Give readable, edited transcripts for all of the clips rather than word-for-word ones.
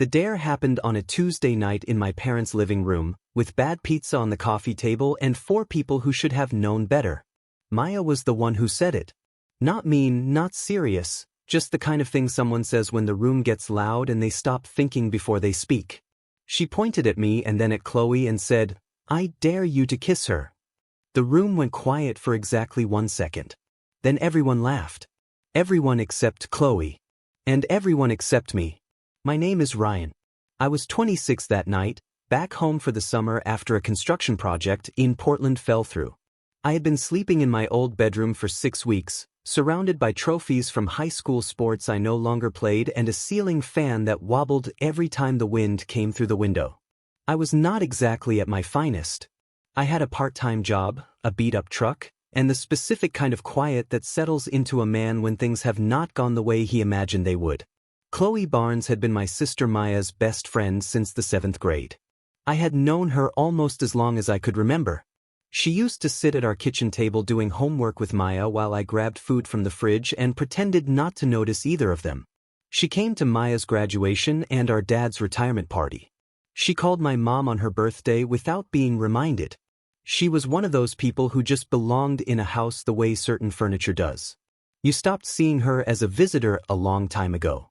The dare happened on a Tuesday night in my parents' living room, with bad pizza on the coffee table and 4 people who should have known better. Maya was the one who said it. Not mean, not serious, just the kind of thing someone says when the room gets loud and they stop thinking before they speak. She pointed at me and then at Chloe and said, "I dare you to kiss her." The room went quiet for exactly 1 second. Then everyone laughed. Everyone except Chloe. And everyone except me. My name is Ryan. I was 26 that night, back home for the summer after a construction project in Portland fell through. I had been sleeping in my old bedroom for 6 weeks, surrounded by trophies from high school sports I no longer played and a ceiling fan that wobbled every time the wind came through the window. I was not exactly at my finest. I had a part-time job, a beat-up truck, and the specific kind of quiet that settles into a man when things have not gone the way he imagined they would. Chloe Barnes had been my sister Maya's best friend since the 7th grade. I had known her almost as long as I could remember. She used to sit at our kitchen table doing homework with Maya while I grabbed food from the fridge and pretended not to notice either of them. She came to Maya's graduation and our dad's retirement party. She called my mom on her birthday without being reminded. She was one of those people who just belonged in a house the way certain furniture does. You stopped seeing her as a visitor a long time ago.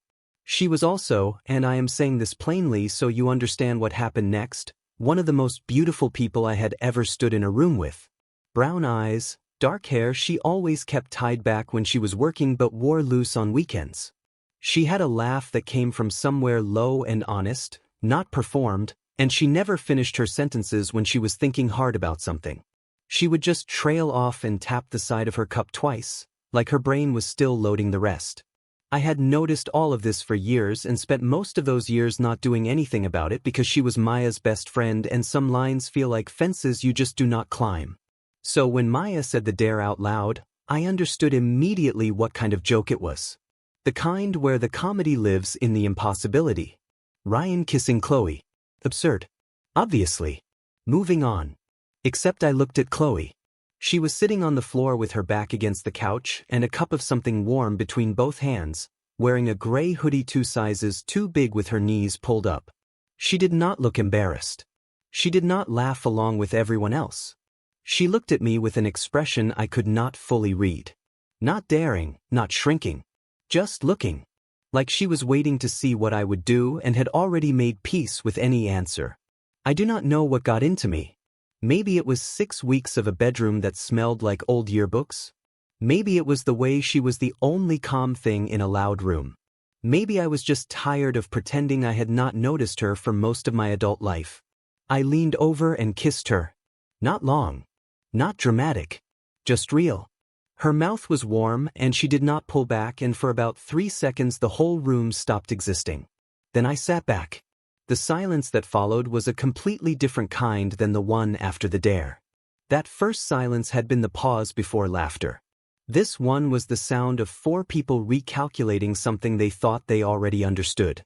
She was also, and I am saying this plainly so you understand what happened next, one of the most beautiful people I had ever stood in a room with. Brown eyes, dark hair she always kept tied back when she was working but wore loose on weekends. She had a laugh that came from somewhere low and honest, not performed, and she never finished her sentences when she was thinking hard about something. She would just trail off and tap the side of her cup twice, like her brain was still loading the rest. I had noticed all of this for years and spent most of those years not doing anything about it because she was Maya's best friend and some lines feel like fences you just do not climb. So when Maya said the dare out loud, I understood immediately what kind of joke it was. The kind where the comedy lives in the impossibility. Ryan kissing Chloe. Absurd. Obviously. Moving on. Except I looked at Chloe. She was sitting on the floor with her back against the couch and a cup of something warm between both hands, wearing a gray hoodie 2 sizes too big with her knees pulled up. She did not look embarrassed. She did not laugh along with everyone else. She looked at me with an expression I could not fully read. Not daring, not shrinking. Just looking. Like she was waiting to see what I would do and had already made peace with any answer. I do not know what got into me. Maybe it was 6 weeks of a bedroom that smelled like old yearbooks. Maybe it was the way she was the only calm thing in a loud room. Maybe I was just tired of pretending I had not noticed her for most of my adult life. I leaned over and kissed her. Not long. Not dramatic. Just real. Her mouth was warm and she did not pull back, and for about 3 seconds the whole room stopped existing. Then I sat back. The silence that followed was a completely different kind than the one after the dare. That first silence had been the pause before laughter. This one was the sound of 4 people recalculating something they thought they already understood.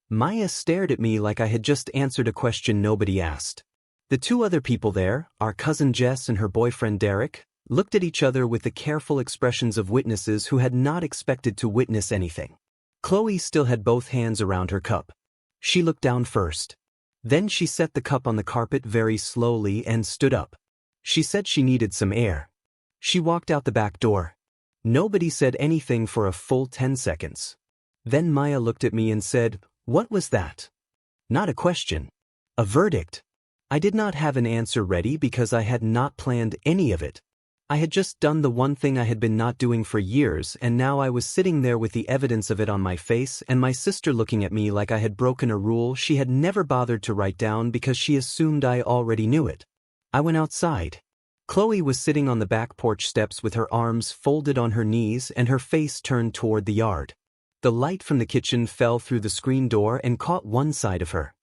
Maya stared at me like I had just answered a question nobody asked. The 2 other people there, our cousin Jess and her boyfriend Derek, looked at each other with the careful expressions of witnesses who had not expected to witness anything. Chloe still had both hands around her cup. She looked down first. Then she set the cup on the carpet very slowly and stood up. She said she needed some air. She walked out the back door. Nobody said anything for a full 10 seconds. Then Maya looked at me and said, "What was that?" Not a question. A verdict. I did not have an answer ready because I had not planned any of it. I had just done the one thing I had been not doing for years, and now I was sitting there with the evidence of it on my face and my sister looking at me like I had broken a rule she had never bothered to write down because she assumed I already knew it. I went outside. Chloe was sitting on the back porch steps with her arms folded on her knees and her face turned toward the yard. The light from the kitchen fell through the screen door and caught one side of her.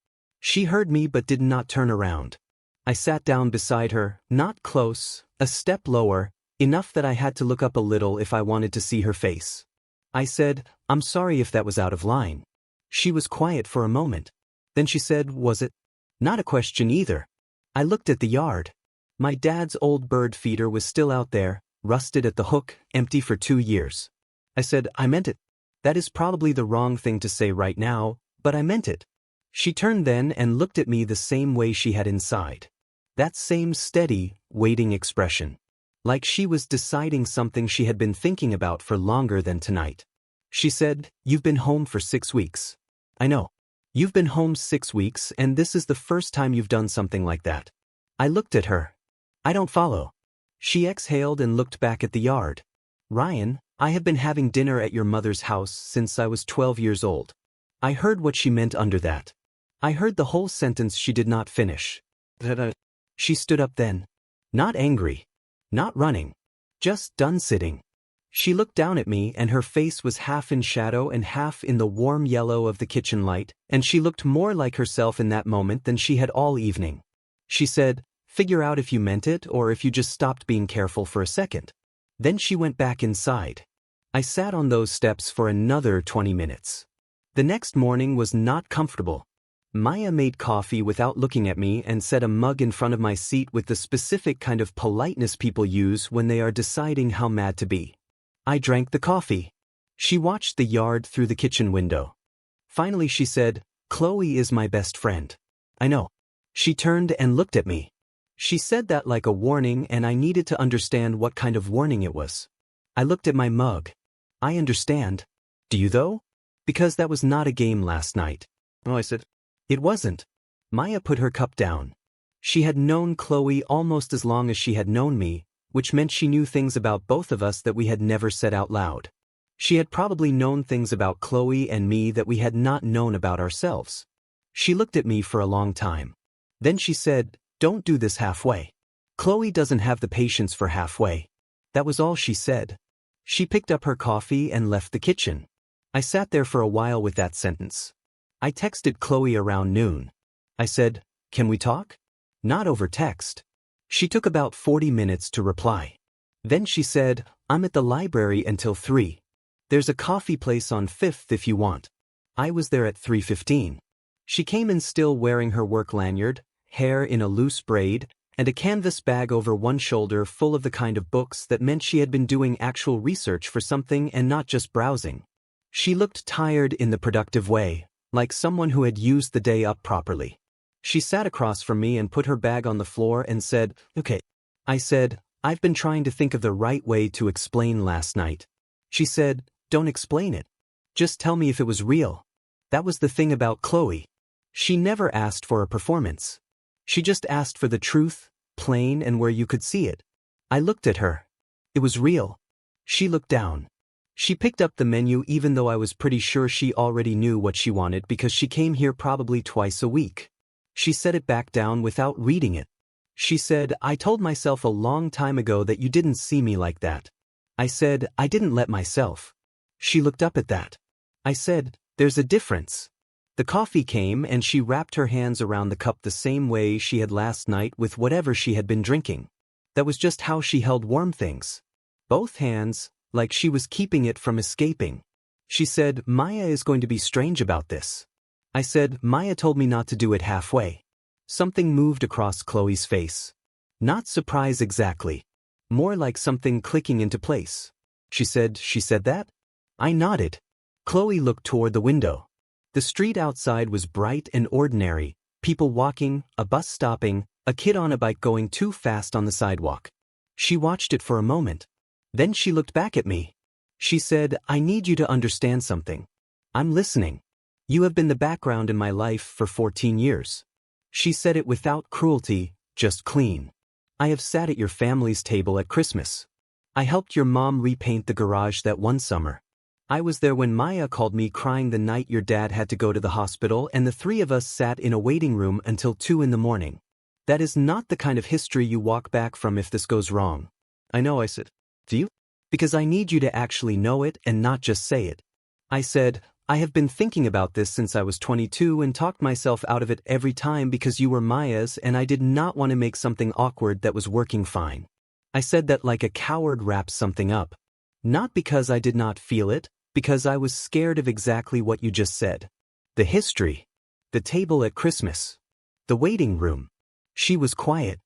She heard me but did not turn around. I sat down beside her, not close, a step lower, enough that I had to look up a little if I wanted to see her face. I said, "I'm sorry if that was out of line." She was quiet for a moment. Then she said, "Was it?" Not a question either. I looked at the yard. My dad's old bird feeder was still out there, rusted at the hook, empty for 2 years. I said, "I meant it. That is probably the wrong thing to say right now, but I meant it." She turned then and looked at me the same way she had inside. That same steady, waiting expression. Like she was deciding something she had been thinking about for longer than tonight. She said, "You've been home for 6 weeks. I know. You've been home 6 weeks and this is the first time you've done something like that." I looked at her. "I don't follow." She exhaled and looked back at the yard. "Ryan, I have been having dinner at your mother's house since I was 12 years old." I heard what she meant under that. I heard the whole sentence she did not finish. She stood up then. Not angry. Not running. Just done sitting. She looked down at me and her face was half in shadow and half in the warm yellow of the kitchen light, and she looked more like herself in that moment than she had all evening. She said, "Figure out if you meant it or if you just stopped being careful for a second." Then she went back inside. I sat on those steps for another 20 minutes. The next morning was not comfortable. Maya made coffee without looking at me and set a mug in front of my seat with the specific kind of politeness people use when they are deciding how mad to be. I drank the coffee. She watched the yard through the kitchen window. Finally she said, "Chloe is my best friend." I know. She turned and looked at me. She said that like a warning and I needed to understand what kind of warning it was. I looked at my mug. I understand. Do you though? Because that was not a game last night. Oh, I said. It wasn't. Maya put her cup down. She had known Chloe almost as long as she had known me, which meant she knew things about both of us that we had never said out loud. She had probably known things about Chloe and me that we had not known about ourselves. She looked at me for a long time. Then she said, "Don't do this halfway. Chloe doesn't have the patience for halfway." That was all she said. She picked up her coffee and left the kitchen. I sat there for a while with that sentence. I texted Chloe around noon. I said, "Can we talk?" Not over text. She took about 40 minutes to reply. Then she said, "I'm at the library until 3. There's a coffee place on 5th if you want." I was there at 3:15. She came in still wearing her work lanyard, hair in a loose braid, and a canvas bag over one shoulder full of the kind of books that meant she had been doing actual research for something and not just browsing. She looked tired in the productive way, like someone who had used the day up properly. She sat across from me and put her bag on the floor and said, "Okay." I said, "I've been trying to think of the right way to explain last night." She said, "Don't explain it. Just tell me if it was real." That was the thing about Chloe. She never asked for a performance. She just asked for the truth, plain and where you could see it. I looked at her. It was real. She looked down. She picked up the menu even though I was pretty sure she already knew what she wanted because she came here probably twice a week. She set it back down without reading it. She said, "I told myself a long time ago that you didn't see me like that." I said, "I didn't let myself." She looked up at that. I said, "There's a difference." The coffee came and she wrapped her hands around the cup the same way she had last night with whatever she had been drinking. That was just how she held warm things. Both hands, like she was keeping it from escaping. She said, "Maya is going to be strange about this." I said, "Maya told me not to do it halfway." Something moved across Chloe's face. Not surprise exactly. More like something clicking into place. She said that?" I nodded. Chloe looked toward the window. The street outside was bright and ordinary, people walking, a bus stopping, a kid on a bike going too fast on the sidewalk. She watched it for a moment. Then she looked back at me. She said, "I need you to understand something. I'm listening. You have been the background in my life for 14 years. She said it without cruelty, just clean. I have sat at your family's table at Christmas. I helped your mom repaint the garage that one summer. I was there when Maya called me crying the night your dad had to go to the hospital and the 3 of us sat in a waiting room until 2 in the morning. That is not the kind of history you walk back from if this goes wrong." "I know," I said. "Do you?" "Because I need you to actually know it and not just say it." I said, "I have been thinking about this since I was 22 and talked myself out of it every time because you were Maya's and I did not want to make something awkward that was working fine." I said that like a coward wraps something up. Not because I did not feel it, because I was scared of exactly what you just said. The history. The table at Christmas. The waiting room. She was quiet.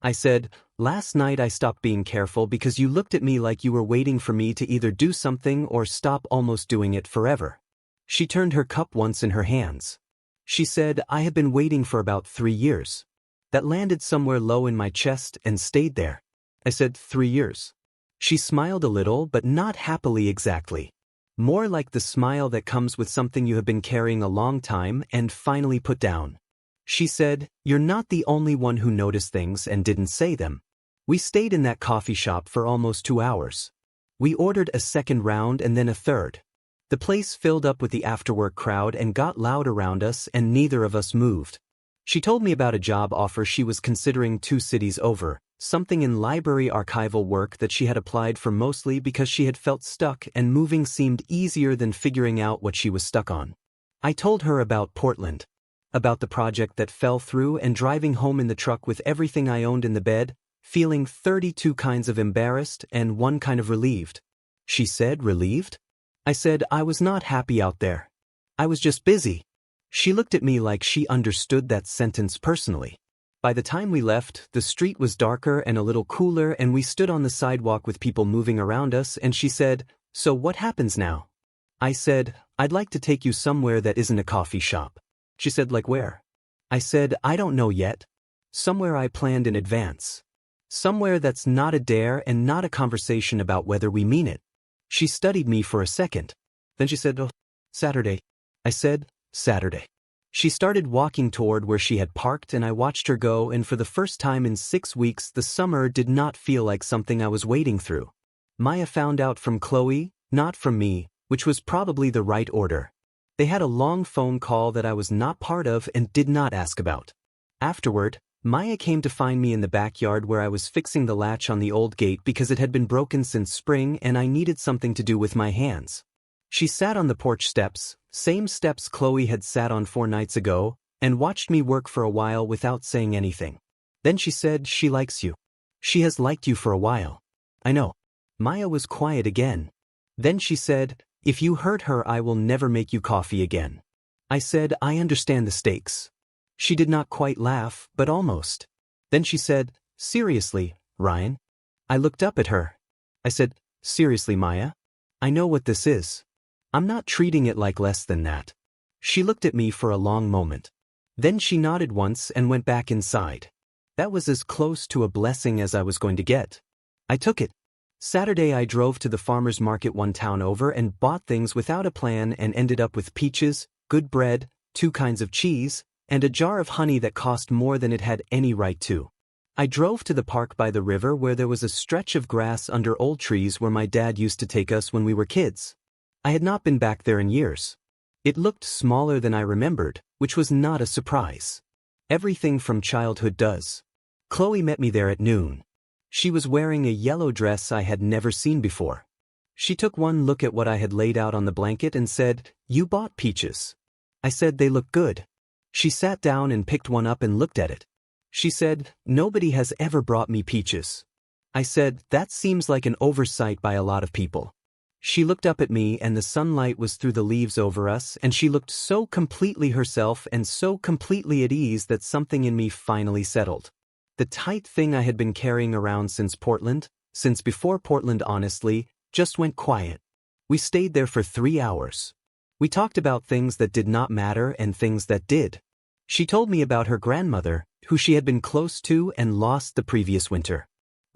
I said, "Last night I stopped being careful because you looked at me like you were waiting for me to either do something or stop almost doing it forever." She turned her cup once in her hands. She said, I had been waiting for about 3 years. That landed somewhere low in my chest and stayed there. I said, 3 years. She smiled a little, but not happily exactly. More like the smile that comes with something you have been carrying a long time and finally put down. She said, you're not the only one who noticed things and didn't say them. We stayed in that coffee shop for almost 2 hours. We ordered a second round and then a third. The place filled up with the after-work crowd and got loud around us, and neither of us moved. She told me about a job offer she was considering 2 cities over, something in library archival work that she had applied for mostly because she had felt stuck and moving seemed easier than figuring out what she was stuck on. I told her about Portland, about the project that fell through and driving home in the truck with everything I owned in the bed, feeling 32 kinds of embarrassed and 1 kind of relieved. She said, relieved? I said, I was not happy out there. I was just busy. She looked at me like she understood that sentence personally. By the time we left, the street was darker and a little cooler, and we stood on the sidewalk with people moving around us, and she said, so what happens now? I said, I'd like to take you somewhere that isn't a coffee shop. She said, like where? I said, I don't know yet. Somewhere I planned in advance. Somewhere that's not a dare and not a conversation about whether we mean it. She studied me for a second. Then she said, oh, Saturday. I said, Saturday. She started walking toward where she had parked, and I watched her go, and for the first time in 6 weeks the summer did not feel like something I was wading through. Maya found out from Chloe, not from me, which was probably the right order. They had a long phone call that I was not part of and did not ask about. Afterward, Maya came to find me in the backyard where I was fixing the latch on the old gate because it had been broken since spring and I needed something to do with my hands. She sat on the porch steps, same steps Chloe had sat on 4 nights ago, and watched me work for a while without saying anything. Then she said, she likes you. She has liked you for a while. I know. Maya was quiet again. Then she said, if you hurt her I will never make you coffee again. I said, I understand the stakes. She did not quite laugh, but almost. Then she said, seriously, Ryan? I looked up at her. I said, seriously, Maya? I know what this is. I'm not treating it like less than that. She looked at me for a long moment. Then she nodded once and went back inside. That was as close to a blessing as I was going to get. I took it. Saturday I drove to the farmer's market 1 town over and bought things without a plan and ended up with peaches, good bread, 2 kinds of cheese, and a jar of honey that cost more than it had any right to. I drove to the park by the river where there was a stretch of grass under old trees where my dad used to take us when we were kids. I had not been back there in years. It looked smaller than I remembered, which was not a surprise. Everything from childhood does. Chloe met me there at noon. She was wearing a yellow dress I had never seen before. She took one look at what I had laid out on the blanket and said, you bought peaches. I said they look good. She sat down and picked one up and looked at it. She said, nobody has ever brought me peaches. I said, that seems like an oversight by a lot of people. She looked up at me and the sunlight was through the leaves over us and she looked so completely herself and so completely at ease that something in me finally settled. The tight thing I had been carrying around since Portland, since before Portland honestly, just went quiet. We stayed there for 3 hours. We talked about things that did not matter and things that did. She told me about her grandmother, who she had been close to and lost the previous winter.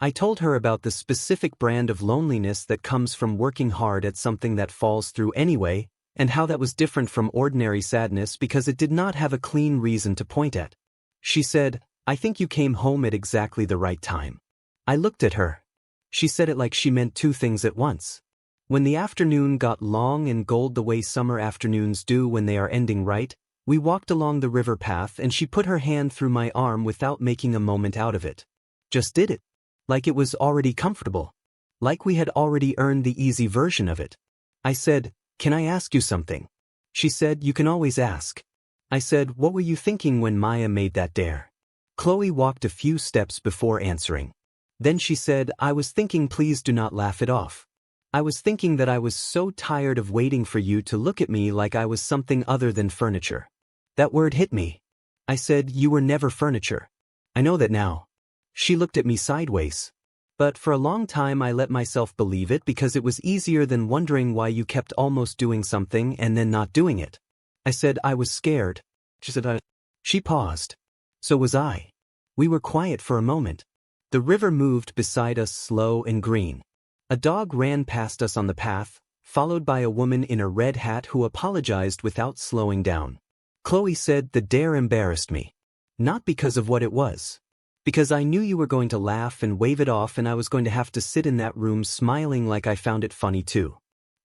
I told her about the specific brand of loneliness that comes from working hard at something that falls through anyway, and how that was different from ordinary sadness because it did not have a clean reason to point at. She said, I think you came home at exactly the right time. I looked at her. She said it like she meant 2 things at once. When the afternoon got long and gold the way summer afternoons do when they are ending right, we walked along the river path and she put her hand through my arm without making a moment out of it. Just did it. Like it was already comfortable. Like we had already earned the easy version of it. I said, can I ask you something? She said, you can always ask. I said, what were you thinking when Maya made that dare? Chloe walked a few steps before answering. Then she said, I was thinking please do not laugh it off. I was thinking that I was so tired of waiting for you to look at me like I was something other than furniture. That word hit me. I said, you were never furniture. I know that now. She looked at me sideways. But for a long time I let myself believe it because it was easier than wondering why you kept almost doing something and then not doing it. I said I was scared. She said, She paused. So was I. We were quiet for a moment. The river moved beside us, slow and green. A dog ran past us on the path, followed by a woman in a red hat who apologized without slowing down. Chloe said the dare embarrassed me. Not because of what it was. Because I knew you were going to laugh and wave it off, and I was going to have to sit in that room smiling like I found it funny too.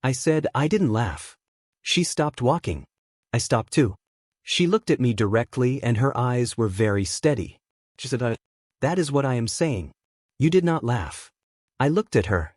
I said I didn't laugh. She stopped walking. I stopped too. She looked at me directly and her eyes were very steady. She said, That is what I am saying. You did not laugh. I looked at her.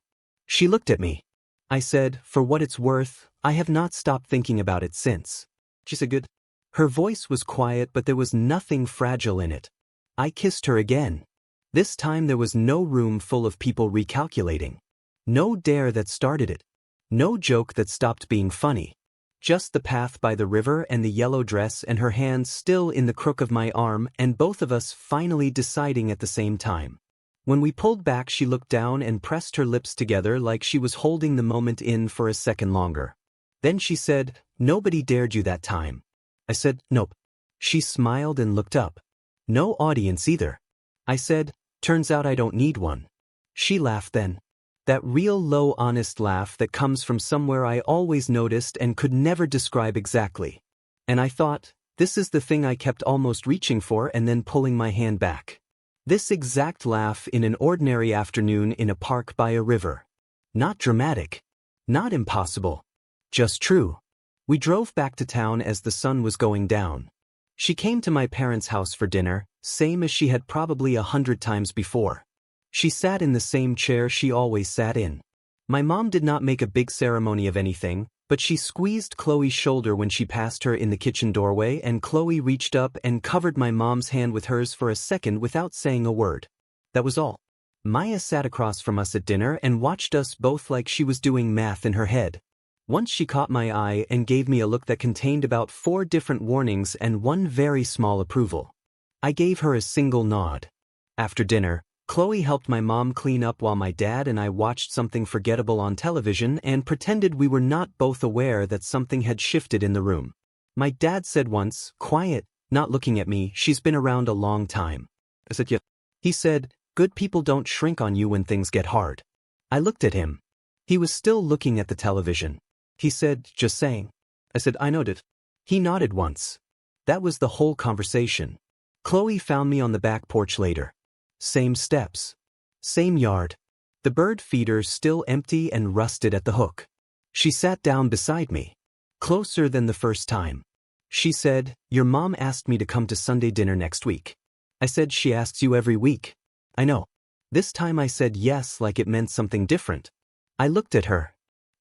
She looked at me. I said, for what it's worth, I have not stopped thinking about it since. She said, Good. Her voice was quiet, but there was nothing fragile in it. I kissed her again. This time there was no room full of people recalculating. No dare that started it. No joke that stopped being funny. Just the path by the river and the yellow dress and her hands still in the crook of my arm, and both of us finally deciding at the same time. When we pulled back, she looked down and pressed her lips together like she was holding the moment in for a second longer. Then she said, Nobody dared you that time. I said, Nope. She smiled and looked up. No audience either. I said, Turns out I don't need one. She laughed then. That real low, honest laugh that comes from somewhere I always noticed and could never describe exactly. And I thought, this is the thing I kept almost reaching for and then pulling my hand back. This exact laugh in an ordinary afternoon in a park by a river. Not dramatic. Not impossible. Just true. We drove back to town as the sun was going down. She came to my parents' house for dinner, same as she had probably 100 times before. She sat in the same chair she always sat in. My mom did not make a big ceremony of anything, but she squeezed Chloe's shoulder when she passed her in the kitchen doorway, and Chloe reached up and covered my mom's hand with hers for a second without saying a word. That was all. Maya sat across from us at dinner and watched us both like she was doing math in her head. Once she caught my eye and gave me a look that contained about 4 different warnings and one very small approval. I gave her a single nod. After dinner, Chloe helped my mom clean up while my dad and I watched something forgettable on television and pretended we were not both aware that something had shifted in the room. My dad said once, quiet, not looking at me, she's been around a long time. I said, yeah. He said, good people don't shrink on you when things get hard. I looked at him. He was still looking at the television. He said, just saying. I said, I noted. He nodded once. That was the whole conversation. Chloe found me on the back porch later. Same steps. Same yard. The bird feeder still empty and rusted at the hook. She sat down beside me. Closer than the first time. She said, your mom asked me to come to Sunday dinner next week. I said, she asks you every week. I know. This time I said yes like it meant something different. I looked at her.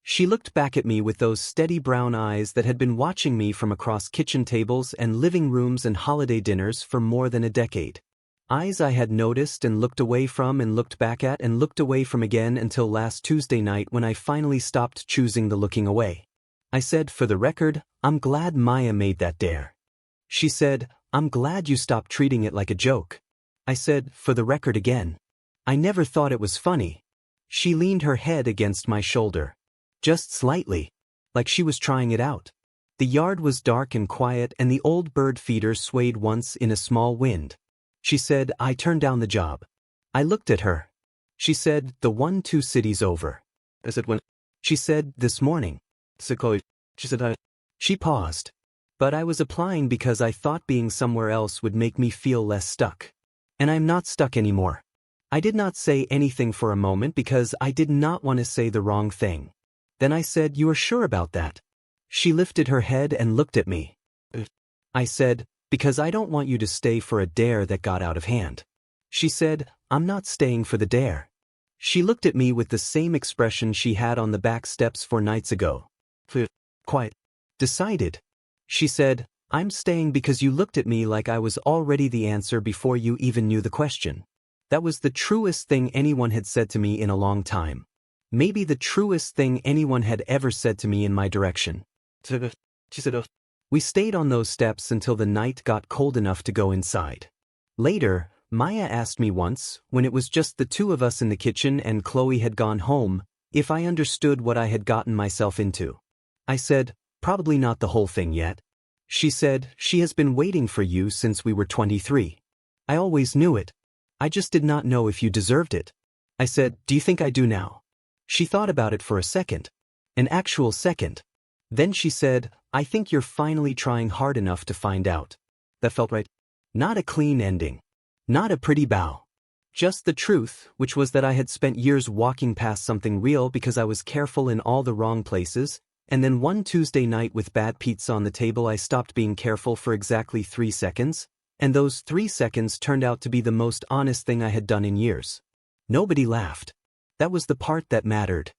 She looked back at me with those steady brown eyes that had been watching me from across kitchen tables and living rooms and holiday dinners for more than a decade. Eyes I had noticed and looked away from and looked back at and looked away from again until last Tuesday night when I finally stopped choosing the looking away. I said, for the record, I'm glad Maya made that dare. She said, I'm glad you stopped treating it like a joke. I said, for the record again. I never thought it was funny. She leaned her head against my shoulder. Just slightly, like she was trying it out. The yard was dark and quiet and the old bird feeder swayed once in a small wind. She said, I turned down the job. I looked at her. She said, the 1-2 cities over. I said, when? She said, this morning. She said, She paused. But I was applying because I thought being somewhere else would make me feel less stuck. And I'm not stuck anymore. I did not say anything for a moment because I did not want to say the wrong thing. Then I said, you are sure about that? She lifted her head and looked at me. I said, because I don't want you to stay for a dare that got out of hand. She said, I'm not staying for the dare. She looked at me with the same expression she had on the back steps 4 nights ago. Quiet. Decided. She said, I'm staying because you looked at me like I was already the answer before you even knew the question. That was the truest thing anyone had said to me in a long time. Maybe the truest thing anyone had ever said to me in my direction. She said, we stayed on those steps until the night got cold enough to go inside. Later, Maya asked me once, when it was just the 2 of us in the kitchen and Chloe had gone home, if I understood what I had gotten myself into. I said, probably not the whole thing yet. She said, she has been waiting for you since we were 23. I always knew it. I just did not know if you deserved it. I said, do you think I do now? She thought about it for a second. An actual second. Then she said, I think you're finally trying hard enough to find out. That felt right. Not a clean ending. Not a pretty bow. Just the truth, which was that I had spent years walking past something real because I was careful in all the wrong places, and then one Tuesday night with bad pizza on the table I stopped being careful for exactly 3 seconds, and those 3 seconds turned out to be the most honest thing I had done in years. Nobody laughed. That was the part that mattered.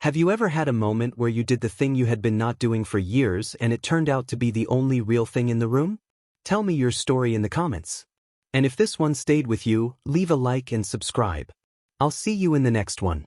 Have you ever had a moment where you did the thing you had been not doing for years and it turned out to be the only real thing in the room? Tell me your story in the comments. And if this one stayed with you, leave a like and subscribe. I'll see you in the next one.